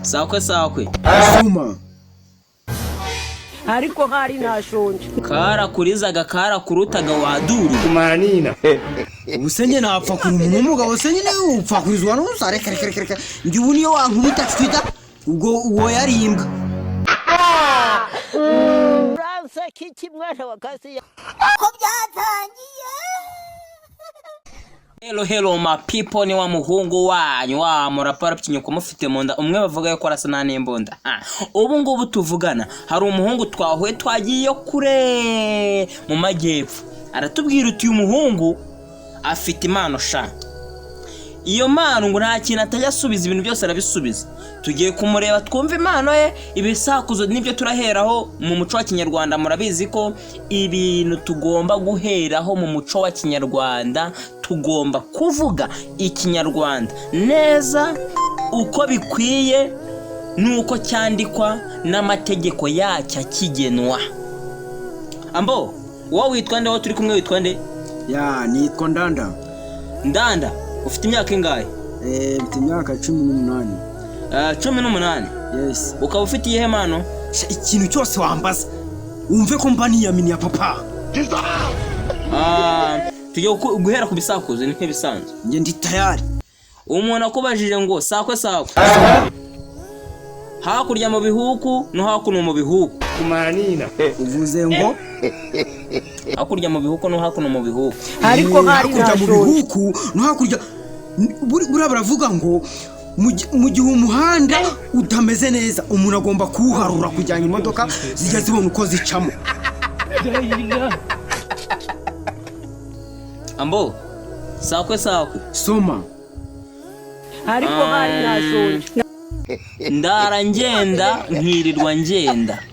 Sakwe sakwe. Soma. Ariko hari nashonje. Kara kurizaga kara kurutaga waduru. Kumanina. Ubusenye napfa kuri umuntu w'umugabo senye nawe upfa kurizwa n'usare kare. Ndi uniyo wankubita twita ubwo uwo yarimbwa. Fransa kiki mwana wa kasi. Ko byatangiye. Hello my people, ni wa muhungu wanyu wa murapara pyinyuko mufite munda umwe bavuga yuko arasa na n'imbunda. Ubu ngubu tuvugana hari umuhungu twahuye twagiye kure mu majyepfo, aratubwira uti uyu muhungu afite impano sha. Iyo mpano ngo nta kintu atajya asubiza, ibintu byose arabisubiza. Tugiye kumureba twumva impano ye, ibisakuzo nibyo turaheraho mu muco wa Kinyarwanda. Murabizi ko ibintu tugomba guheraho mu muco wa Kinyarwanda, tugomba kuvuga Ikinyarwanda neza uko bikwiye nuko cyandikwa n'amategeko yacyo kigenwa. Ambo, wowe witwa nde? Wowe turi kumwe witwa nde? Ya nitwa Ndanda. Ndanda, ufite imyaka ingahe? Mfite imyaka 18. 18? Yes. Ukaba ufite iyihe mpano? Ikintu cyose wambaza wumve ko mbani yamini ya papa. Tujye guhera ku bisakuzo nk'ibisanzwe. Nge ndi tayari. Umuntu akubajije ngo sakwe sakwe. Hakurya mu bihuku no hakuno mu bihuku. Kumanina. Uvuze ngo hakurya mu bihuku no hakuno mu bihuku. Ariko hari nashonje. Mu bihuku no hakurya buriya baravuga ngo mu gihe umuhanda utameze neza umuntu agomba kuharura kujyana imodoka zijya zibona uko zicamo. Ambo, sakwe sakwe. Soma. Ariko hari nashonje. Ndara ngenda nkirirwa ngenda.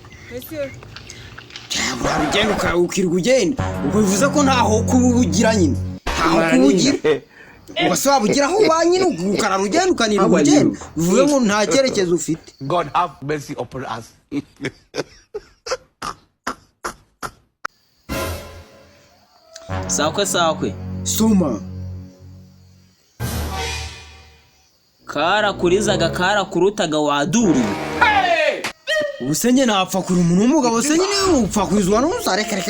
Uragenda ukirwa ugenda ubwo bivuze ko ntaho kubugira nyine, ntaho kubugira ubwo se wabugira aho banyine ukarara ugenda ukanira ugenda, bivuze ngo nta cyerekezo ufite. God have mercy upon us. Sakwe sakwe. Soma. Kara kurizaga kara kurutaga waduru. Ubusenye napfa kuri umuntu w'umugabo senye nawe upfa kurizwa n'usare kare.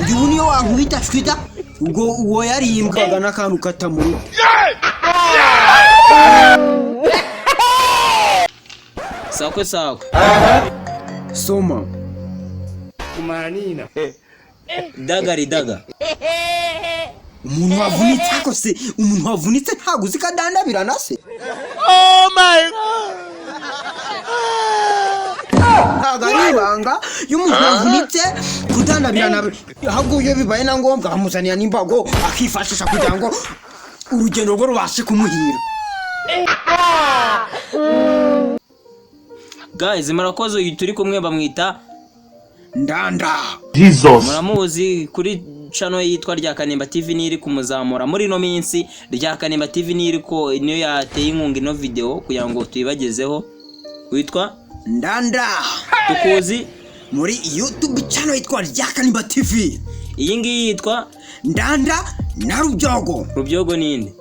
Ndi uniyo wankubita twita ubwo uwo yarimbwaga n'akantu katamuri. Sakwe sakwe. Soma. Kumanina. Dagari daga. Umuntu wavunitse akose, umuntu wavunitse ntago zikadandabira nase. Oh my God. Agaribanga y'umuntu wavunitse kudandabira nabe. Ahubwo iyo bibaye na ngombwa amuzaniya n'imbago akifashisha kugira ngo urugendo rwo rubashe kumuhira. Guys, murakoze turi kumwe bamwita Ndanda. Jesus. Muramuzi kuri channel yitwa Rya Kanimba TV, niri kumuzamura muri no minsi. Rya Kanimba TV niri ko niyo yateye inkunga ino video kugira ngo tuyibagezeho. Witwa Ndanda. Tukuzi muri YouTube channel yitwa Rya Kanimba TV. iyi ngiyi yitwa Ndanda na Rubyogo. Rubyogo ninde?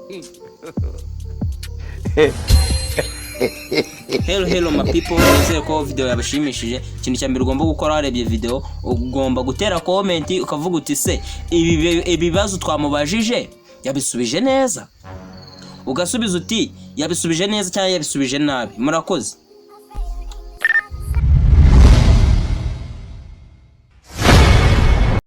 Hello my people, nizere ko video yabashimishije. Ikintu cya mbere ugomba gukora warebye video, ugomba gutera comment ukavuga uti se ibibazo twamubajije yabisubije neza, ugasubiza uti yabisubije neza cyangwa yabisubije nabi. Murakoze.